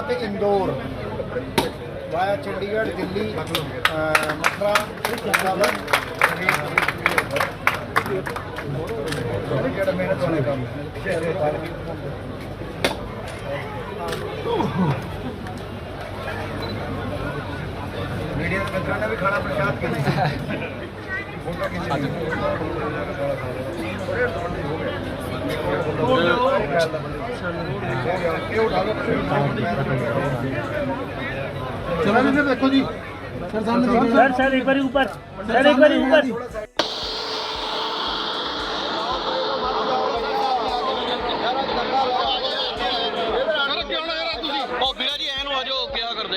से इंदौर वाया चंडीगढ़, दिल्ली, मथुरा, वृंदावन, मेहनत वाले काम। मीडिया मित्रों ने भी खाना प्रसाद के चला लीजिए। देखो जी सर सामने सर एक बार ऊपर, सर एक बार ऊपर।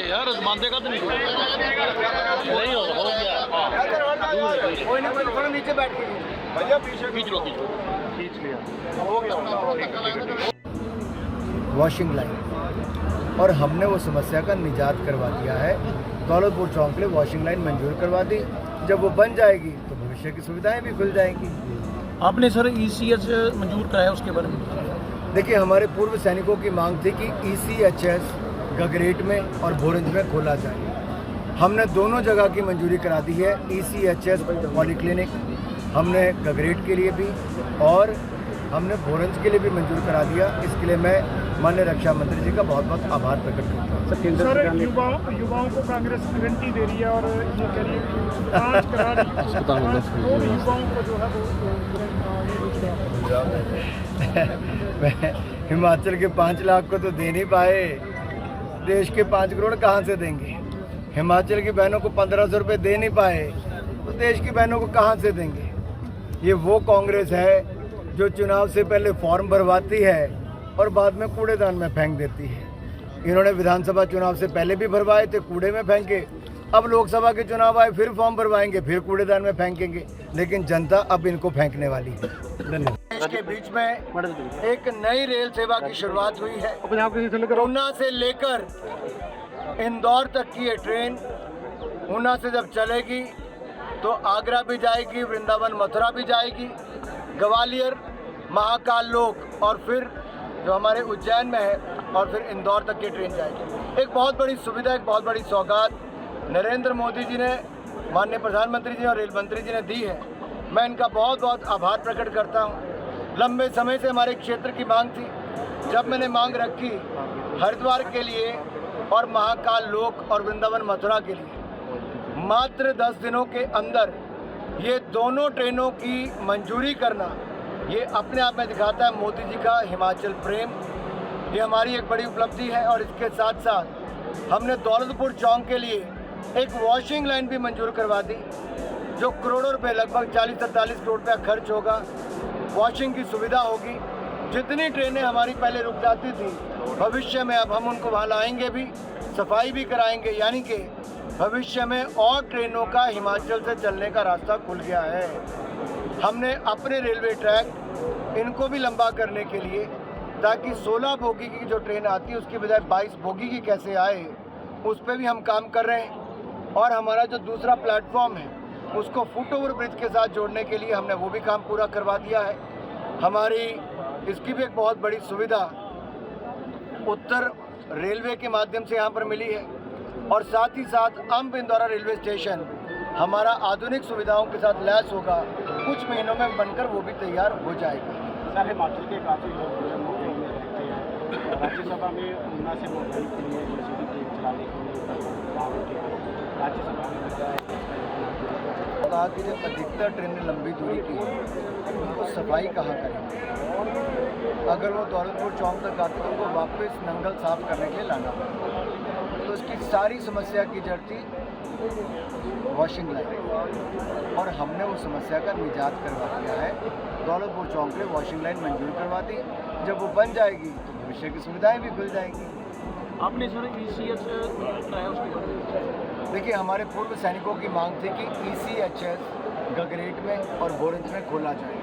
यार मानते का तो नहीं हो गया। कोई ना कोई थोड़ा नीचे बैठ के भैया पीछे खींच लिया। हो गया। वॉशिंग लाइन, और हमने वो समस्या का निजात करवा दिया है। दौलतपुर चौक के लिए वॉशिंग लाइन मंजूर करवा दी। जब वो बन जाएगी तो भविष्य की सुविधाएं भी खुल जाएंगी। आपने सर ECH मंजूर कराया, उसके बारे में देखिए, हमारे पूर्व सैनिकों की मांग थी कि ECHS गगरेट में और भोरंज में खोला जाए। हमने दोनों जगह की मंजूरी करा दी है। ECHS पॉलीक्लिनिक हमने गगरेट के लिए भी और हमने भोरंज के लिए भी मंजूर करा दिया। इसके लिए मैं माननीय रक्षा मंत्री जी का बहुत बहुत आभार प्रकट करता हूँ। सर, युवाओं को कांग्रेस गारंटी दे रही है और ये कह रही है कि 5 करा रही है युवाओं को जो है वो हिमाचल के 5 लाख को तो दे नहीं पाए, देश के 5 करोड़ कहाँ से देंगे? हिमाचल की बहनों को 1500 रुपये दे नहीं पाए तो देश की बहनों को कहाँ से देंगे? ये वो कांग्रेस है जो चुनाव से पहले फॉर्म भरवाती है और बाद में कूड़ेदान में फेंक देती है। इन्होंने विधानसभा चुनाव से पहले भी भरवाए थे, कूड़े में फेंके। अब लोकसभा के चुनाव आए, फिर फॉर्म भरवाएंगे, फिर कूड़ेदान में फेंकेंगे। लेकिन जनता अब इनको फेंकने वाली है। धन्यवाद। देश के बीच में एक नई रेल सेवा की शुरुआत हुई है। ऊना से लेकर इंदौर तक की ये ट्रेन ऊना से जब चलेगी तो आगरा भी जाएगी, वृंदावन मथुरा भी जाएगी, ग्वालियर, महाकाल लोक और फिर जो हमारे उज्जैन में है और फिर इंदौर तक की ट्रेन जाएगी। एक बहुत बड़ी सुविधा, एक बहुत बड़ी सौगात नरेंद्र मोदी जी ने, माननीय प्रधानमंत्री जी और रेल मंत्री जी ने दी है। मैं इनका बहुत बहुत आभार प्रकट करता हूँ। लंबे समय से हमारे क्षेत्र की मांग थी। जब मैंने मांग रखी हरिद्वार के लिए और महाकाल लोक और वृंदावन मथुरा के लिए, मात्र 10 दिनों के अंदर ये दोनों ट्रेनों की मंजूरी करना, ये अपने आप में दिखाता है मोदी जी का हिमाचल प्रेम। ये हमारी एक बड़ी उपलब्धि है। और इसके साथ साथ हमने दौलतपुर चौक के लिए एक वॉशिंग लाइन भी मंजूर करवा दी, जो करोड़ों रुपए, लगभग 40-43 करोड़ रुपया खर्च होगा। वॉशिंग की सुविधा होगी। जितनी ट्रेनें हमारी पहले रुक जाती थी, भविष्य में अब हम उनको वहाँ लाएंगे भी, सफाई भी कराएंगे। यानी कि भविष्य में और ट्रेनों का हिमाचल से चलने का रास्ता खुल गया है। हमने अपने रेलवे ट्रैक इनको भी लंबा करने के लिए, ताकि 16 बोगी की जो ट्रेन आती है उसकी बजाय 22 बोगी की कैसे आए, उस पर भी हम काम कर रहे हैं। और हमारा जो दूसरा प्लेटफॉर्म है उसको फुट ओवर ब्रिज के साथ जोड़ने के लिए हमने वो भी काम पूरा करवा दिया है। हमारी इसकी भी एक बहुत बड़ी सुविधा उत्तर रेलवे के माध्यम से यहाँ पर मिली है। और साथ ही साथ अंब इंदौरा रेलवे स्टेशन हमारा आधुनिक सुविधाओं के साथ लैस होगा। कुछ महीनों में बनकर वो भी तैयार हो जाएगा। सर, हिमाचल के काफ़ी लोग मुंबई में रहते हैं। राज्यसभा में ऊना से मुंबई के लिए चलाने के लिए राज्यसभा में कहा कि जब अधिकतर ट्रेनें लंबी दूरी की है उनको सफाई कहाँ करेंगे? अगर वो दौलतपुर चौक तक आते तो उनको वापस नंगल साफ करने के लिए लाना पड़ता। तो उसकी सारी समस्या की जड़ थी वॉशिंग लाइन, और हमने वो समस्या का निजात करवा दिया है। दौलतपुर चौक पे वॉशिंग लाइन मंजूर करवा दी। जब वो बन जाएगी तो भविष्य की सुविधाएं भी खुल जाएंगी। आपने सर ECH कराया, उसके बारे में देखिए, हमारे पूर्व सैनिकों की मांग थी कि ECHS गगरेट में और भोरंज में खोला जाए।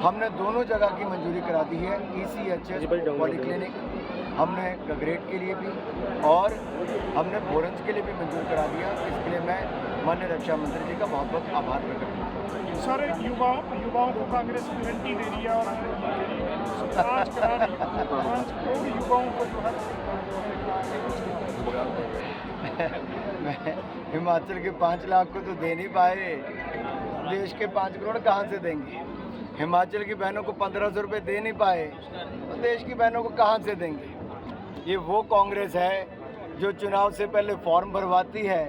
हमने दोनों जगह की मंजूरी करा दी है। ECHS पॉलीक्लिनिक हमने गगरेट के लिए भी और हमने भोरंज के लिए भी मंजूर करा दिया। इसके लिए मैं माननीय रक्षा मंत्री जी का बहुत बहुत आभार प्रकट करता हूँ। सर युवाओं को कांग्रेस गारंटी दे रही है और आज करा रही है, 5 करोड़ युवाओं को जो है मैं हिमाचल के 5 लाख को तो दे नहीं पाए, देश के 5 करोड़ कहाँ से देंगे? हिमाचल की बहनों को 1500 रुपये दे नहीं पाए तो देश की बहनों को कहाँ से देंगे? ये वो कांग्रेस है जो चुनाव से पहले फॉर्म भरवाती है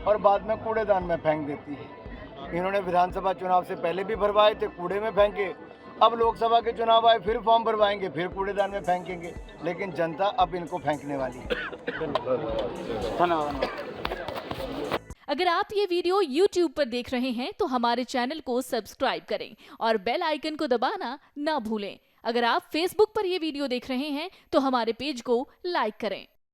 और बाद में कूड़ेदान में फेंक देती है। इन्होंने विधानसभा चुनाव से पहले भी भरवाए थे, कूड़े में फेंके। अब लोकसभा के चुनाव आए, फिर फॉर्म भरवाएंगे, फिर कूड़ेदान में फेंकेंगे। लेकिन जनता अब इनको फेंकने वाली है। धन्यवाद। अगर आप ये वीडियो YouTube पर देख रहे हैं तो हमारे चैनल को सब्सक्राइब करें और बेल आइकन को दबाना ना भूलें। अगर आप Facebook पर ये वीडियो देख रहे हैं तो हमारे पेज को लाइक करें।